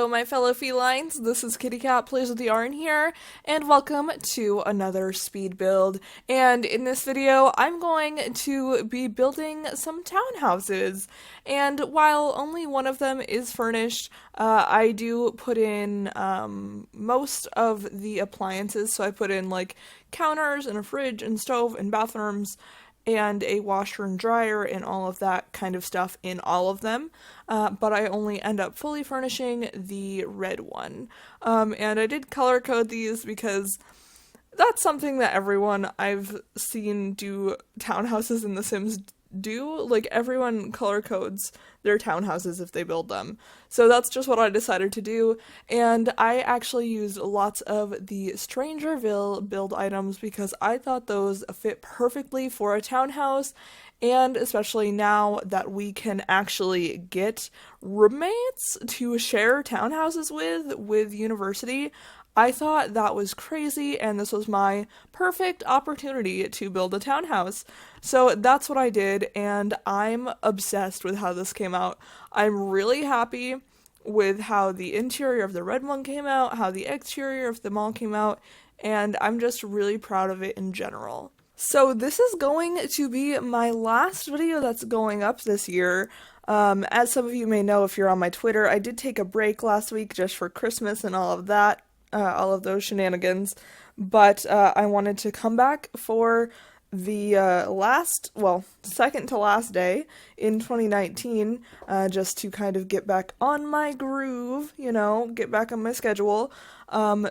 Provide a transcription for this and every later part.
Hello, my fellow felines. This is KittyCatPWYarn here, and welcome to another speed build. And in this video, I'm going to be building some townhouses. And while only one of them is furnished, I do put in most of the appliances. So I put in like counters and a fridge and stove and bathrooms and a washer and dryer and all of that kind of stuff in all of them, but I only end up fully furnishing the red one. And I did color code these because that's something that everyone I've seen do townhouses in The Sims do. Like, everyone color codes their townhouses if they build them. So that's just what I decided to do, and I actually used lots of the Strangerville build items because I thought those fit perfectly for a townhouse, and especially now that we can actually get roommates to share townhouses with university, I thought that was crazy, and this was my perfect opportunity to build a townhouse. So that's what I did, and I'm obsessed with how this came out. I'm really happy with how the interior of the red one came out, how the exterior of them all came out, and I'm just really proud of it in general. So this is going to be my last video that's going up this year. As some of you may know if you're on my Twitter, I did take a break last week just for Christmas and all of that. All of those shenanigans, but I wanted to come back for the second to last day in 2019, just to kind of get back on my groove, get back on my schedule.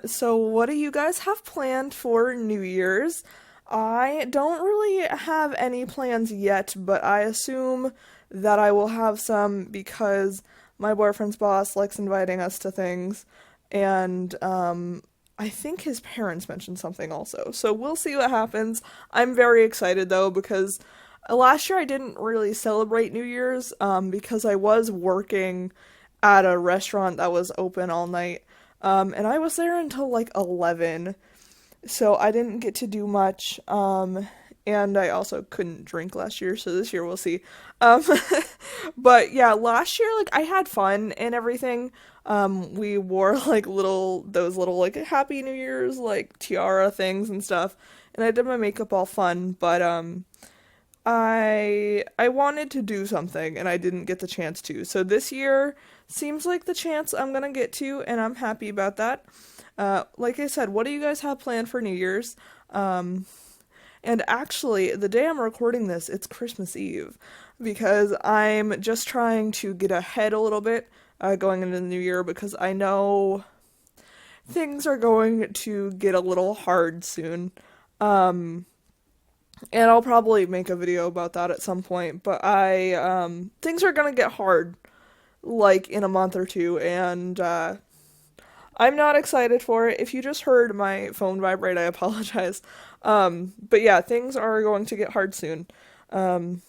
So what do you guys have planned for New Year's? I don't really have any plans yet, but I assume that I will have some because my boyfriend's boss likes inviting us to things. And I think his parents mentioned something also. So we'll see what happens. I'm very excited though because last year I didn't really celebrate New Year's because I was working at a restaurant that was open all night. And I was there until like 11. So I didn't get to do much. And I also couldn't drink last year, so this year we'll see. But yeah, last year, like, I had fun and everything. We wore, like, those little, like, Happy New Year's, like, tiara things and stuff. And I did my makeup all fun, but, I wanted to do something, and I didn't get the chance to. So this year seems like the chance I'm gonna get to, and I'm happy about that. Like I said, what do you guys have planned for New Year's? And actually, the day I'm recording this, it's Christmas Eve, because I'm just trying to get ahead a little bit, going into the new year, because I know things are going to get a little hard soon. And I'll probably make a video about that at some point, but things are gonna get hard, like, in a month or two, and, I'm not excited for it. If you just heard my phone vibrate, I apologize. But yeah, things are going to get hard soon. So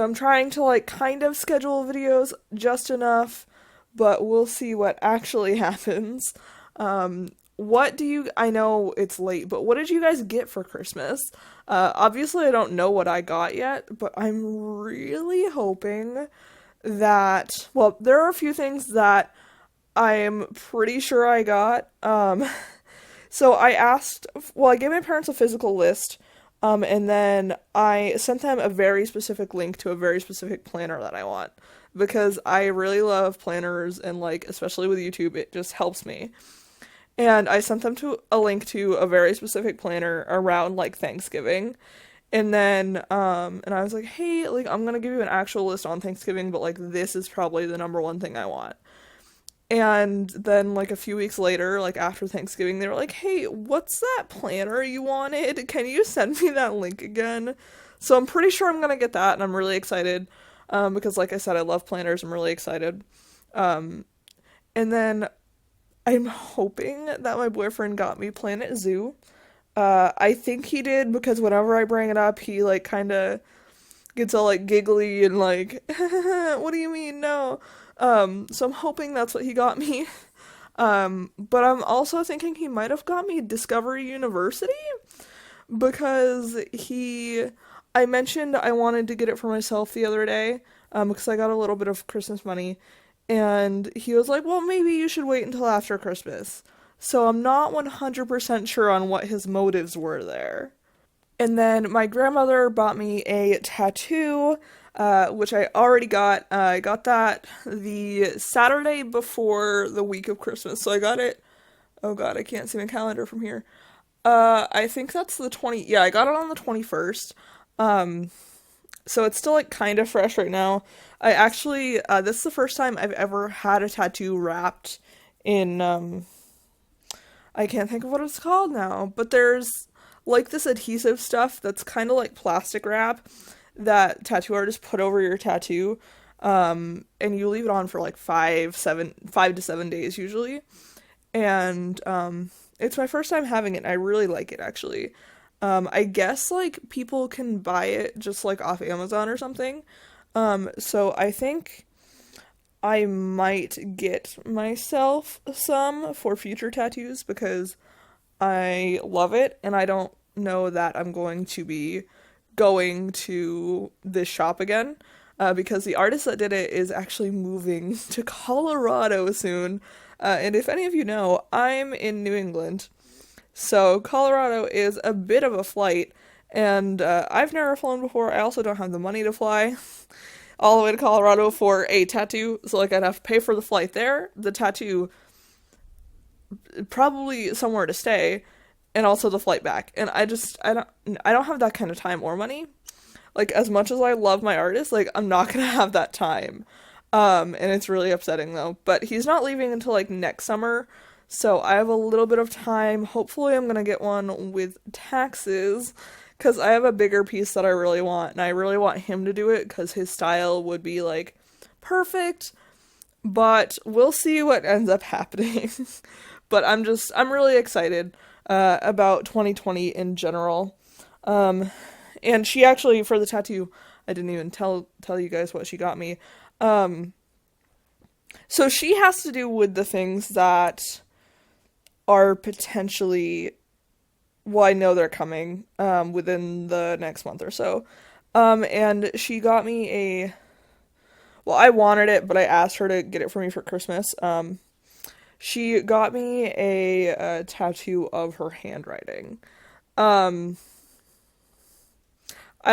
I'm trying to, like, kind of schedule videos just enough, but we'll see what actually happens. I know it's late, but what did you guys get for Christmas? Obviously I don't know what I got yet, but I'm really hoping that, well, there are a few things that I'm pretty sure I got. So I gave my parents a physical list, and then I sent them a very specific link to a very specific planner that I want, because I really love planners, and, like, especially with YouTube, it just helps me. And I sent them a link to a very specific planner around, like, Thanksgiving. And then, and I was like, hey, like, I'm gonna give you an actual list on Thanksgiving, but, like, this is probably the number one thing I want. And then, like, a few weeks later, like, after Thanksgiving, they were like, hey, what's that planner you wanted? Can you send me that link again? So I'm pretty sure I'm gonna get that, and I'm really excited, because, like I said, I love planners. I'm really excited. And then I'm hoping that my boyfriend got me Planet Zoo. I think he did, because whenever I bring it up, he, like, kind of gets all, like, giggly and, like, what do you mean, no? So I'm hoping that's what he got me. But I'm also thinking he might have got me Discovery University, because I mentioned I wanted to get it for myself the other day, because I got a little bit of Christmas money, and he was like, well, maybe you should wait until after Christmas. So I'm not 100% sure on what his motives were there. And then my grandmother bought me a tattoo, which I already got. I got that the Saturday before the week of Christmas. So I got it, oh god, I can't see my calendar from here. I think that's the 20, yeah, I got it on the 21st. So it's still like kind of fresh right now. I actually, this is the first time I've ever had a tattoo wrapped in, I can't think of what it's called now, but there's like this adhesive stuff that's kind of like plastic wrap that tattoo artists put over your tattoo, and you leave it on for like 5 to 7 days usually, and it's my first time having it, and I really like it actually. I guess like people can buy it just like off Amazon or something, so I think I might get myself some for future tattoos because I love it, and I don't know that I'm going to be going to this shop again, because the artist that did it is actually moving to Colorado soon, and if any of you know, I'm in New England, so Colorado is a bit of a flight, and I've never flown before. I also don't have the money to fly all the way to Colorado for a tattoo, so like I'd have to pay for the flight there, the tattoo, probably somewhere to stay, and also the flight back. And I don't have that kind of time or money. Like, as much as I love my artist, like, I'm not gonna have that time. And it's really upsetting though. But he's not leaving until like next summer, so I have a little bit of time. Hopefully I'm gonna get one with taxes, because I have a bigger piece that I really want, and I really want him to do it, because his style would be like perfect. But we'll see what ends up happening. But I'm really excited about 2020 in general. And she actually, for the tattoo, I didn't even tell you guys what she got me. So she has to do with the things that are potentially, well, I know they're coming within the next month or so. And she got me well, I wanted it, but I asked her to get it for me for Christmas. She got me a tattoo of her handwriting. I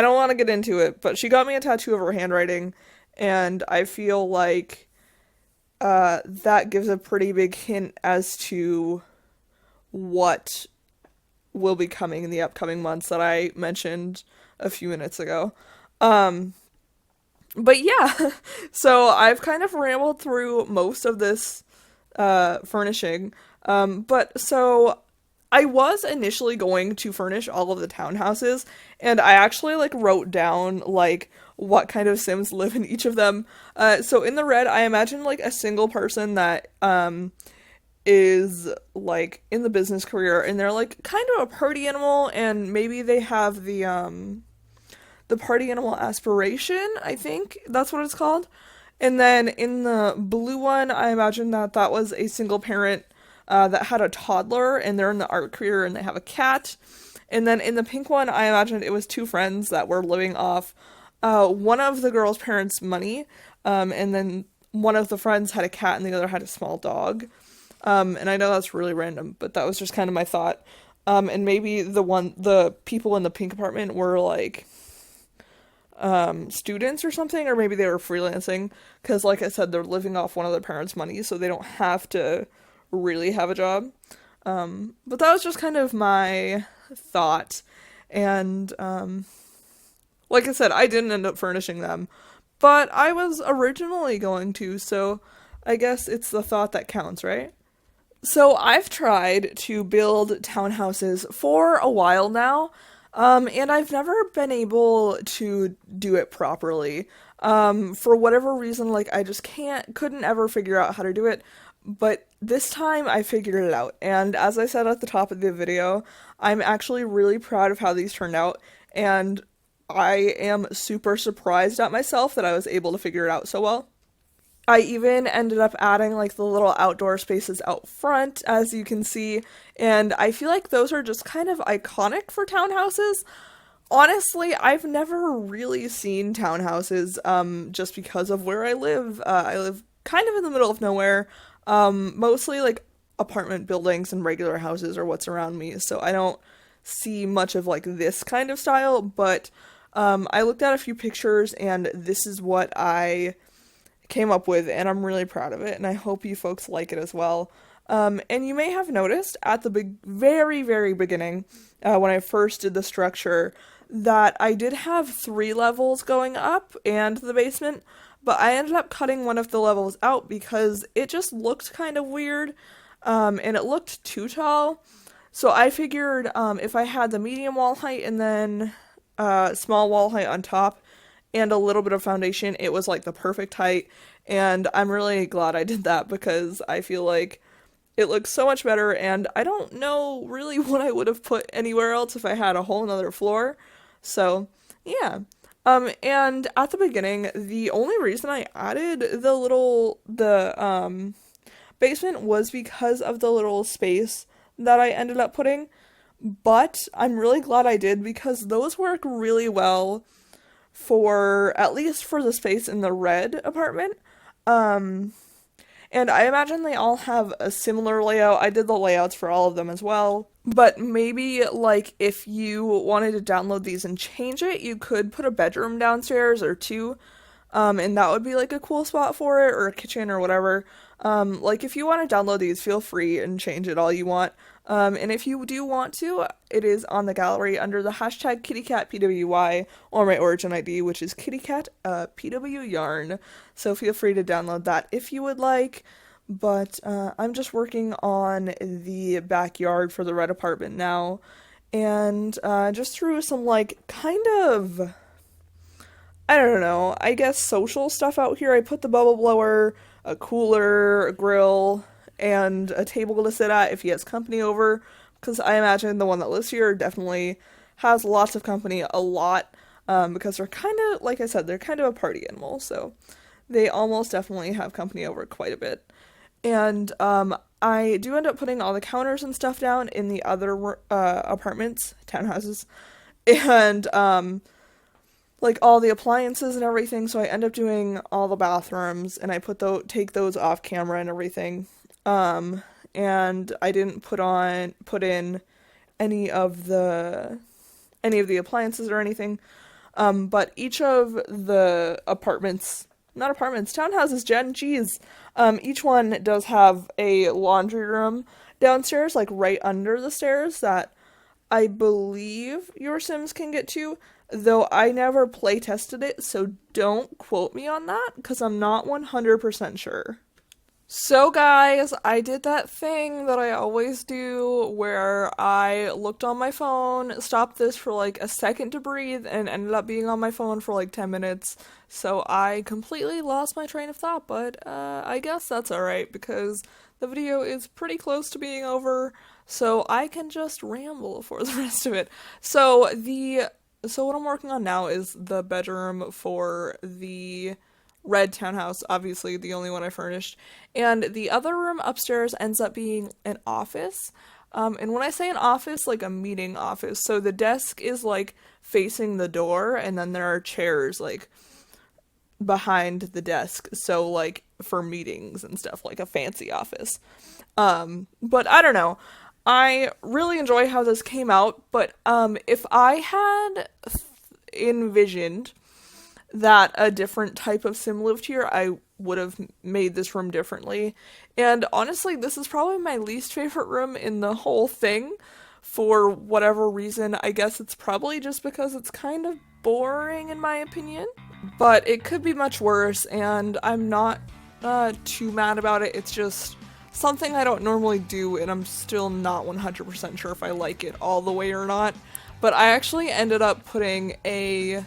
don't want to get into it, but she got me a tattoo of her handwriting, and I feel like that gives a pretty big hint as to what will be coming in the upcoming months that I mentioned a few minutes ago. But yeah, so I've kind of rambled through most of this furnishing, but so I was initially going to furnish all of the townhouses, and I actually like wrote down like what kind of Sims live in each of them. So in the red, I imagine like a single person that is like in the business career, and they're like kind of a party animal, and maybe they have the party animal aspiration, I think that's what it's called. And then in the blue one, I imagine that was a single parent that had a toddler, and they're in the art career, and they have a cat. And then in the pink one, I imagined it was two friends that were living off one of the girl's parents' money, and then one of the friends had a cat and the other had a small dog. And I know that's really random, but that was just kind of my thought. And maybe the people in the pink apartment were like students or something, or maybe they were freelancing, because like I said, they're living off one of their parents' money, so they don't have to really have a job. But that was just kind of my thought, and like I said, I didn't end up furnishing them, but I was originally going to, so I guess it's the thought that counts, right? So I've tried to build townhouses for a while now, and I've never been able to do it properly. For whatever reason, like, I just couldn't ever figure out how to do it, but this time I figured it out, and as I said at the top of the video, I'm actually really proud of how these turned out, and I am super surprised at myself that I was able to figure it out so well. I even ended up adding like the little outdoor spaces out front, as you can see, and I feel like those are just kind of iconic for townhouses. Honestly, I've never really seen townhouses just because of where I live. I live kind of in the middle of nowhere. Mostly like apartment buildings and regular houses are what's around me, so I don't see much of like this kind of style, but I looked at a few pictures and this is what I came up with, and I'm really proud of it, and I hope you folks like it as well. And you may have noticed at the very, very beginning, when I first did the structure, that I did have 3 levels going up and the basement, but I ended up cutting one of the levels out because it just looked kind of weird, and it looked too tall. So I figured if I had the medium wall height and then small wall height on top and a little bit of foundation, it was like the perfect height, and I'm really glad I did that because I feel like it looks so much better, and I don't know really what I would have put anywhere else if I had a whole nother floor. So, yeah. And at the beginning, the only reason I added the basement was because of the little space that I ended up putting, but I'm really glad I did because those work really well for, at least for the space in the red apartment. And I imagine they all have a similar layout. I did the layouts for all of them as well. But maybe, like, if you wanted to download these and change it, you could put a bedroom downstairs or 2. And that would be, like, a cool spot for it, or a kitchen or whatever. Like, if you want to download these, feel free and change it all you want. And if you do want to, it is on the gallery under the hashtag KittyCatPWY or my origin ID, which is KittyCatPWYarn. So feel free to download that if you would like. But I'm just working on the backyard for the red apartment now. And just threw some, like, kind of, I don't know, I guess social stuff out here. I put the bubble blower, a cooler, a grill, and a table to sit at if he has company over, because I imagine the one that lives here definitely has lots of company a lot, because they're kind of, like I said, they're kind of a party animal, so they almost definitely have company over quite a bit. And I do end up putting all the counters and stuff down in the other apartments, townhouses, and like all the appliances and everything, so I end up doing all the bathrooms, and I take those off camera and everything. And I didn't put in any of the appliances or anything. But each of the townhouses, Jen, geez. Each one does have a laundry room downstairs, like right under the stairs, that I believe your Sims can get to, though I never play tested it, so don't quote me on that, because I'm not 100% sure. So guys, I did that thing that I always do where I looked on my phone, stopped this for like a second to breathe, and ended up being on my phone for like 10 minutes. So I completely lost my train of thought, but I guess that's alright because the video is pretty close to being over, so I can just ramble for the rest of it. So what I'm working on now is the bedroom for the red townhouse, obviously the only one I furnished, and the other room upstairs ends up being an office, and when I say an office, like a meeting office, so the desk is like facing the door, and then there are chairs like behind the desk, so like for meetings and stuff, like a fancy office. But I don't know, I really enjoy how this came out, but if I had envisioned that a different type of sim lived here, I would have made this room differently. And honestly, this is probably my least favorite room in the whole thing for whatever reason. I guess it's probably just because it's kind of boring in my opinion, but it could be much worse, and I'm not too mad about it. It's just something I don't normally do, and I'm still not 100% sure if I like it all the way or not. But I actually ended up putting a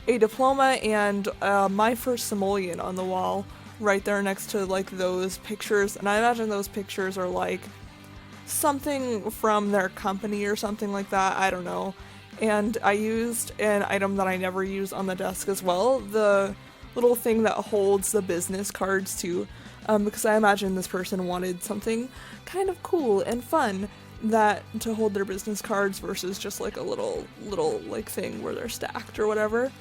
diploma and my first simoleon on the wall right there next to like those pictures, and I imagine those pictures are like something from their company or something like that, I don't know. And I used an item that I never use on the desk as well, the little thing that holds the business cards too, because I imagine this person wanted something kind of cool and fun to hold their business cards versus just like a little like thing where they're stacked or whatever.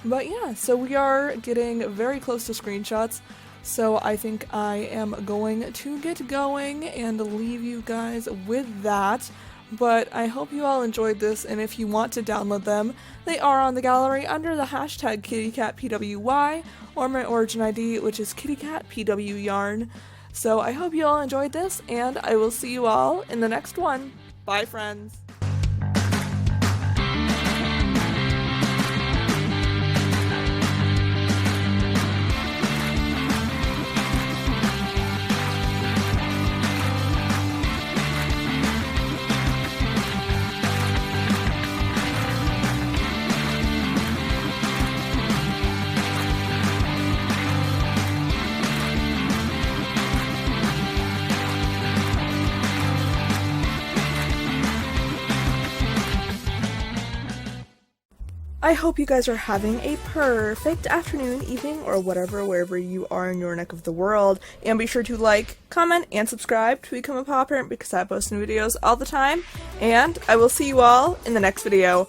But yeah, so we are getting very close to screenshots, so I think I am going to get going and leave you guys with that. But I hope you all enjoyed this, and if you want to download them, they are on the gallery under the hashtag KittyCatPWY, or my origin ID, which is KittyCatPWYarn. So I hope you all enjoyed this, and I will see you all in the next one. Bye, friends! I hope you guys are having a perfect afternoon, evening, or whatever, wherever you are in your neck of the world. And be sure to like, comment, and subscribe to become a paw parent because I post new videos all the time. And I will see you all in the next video.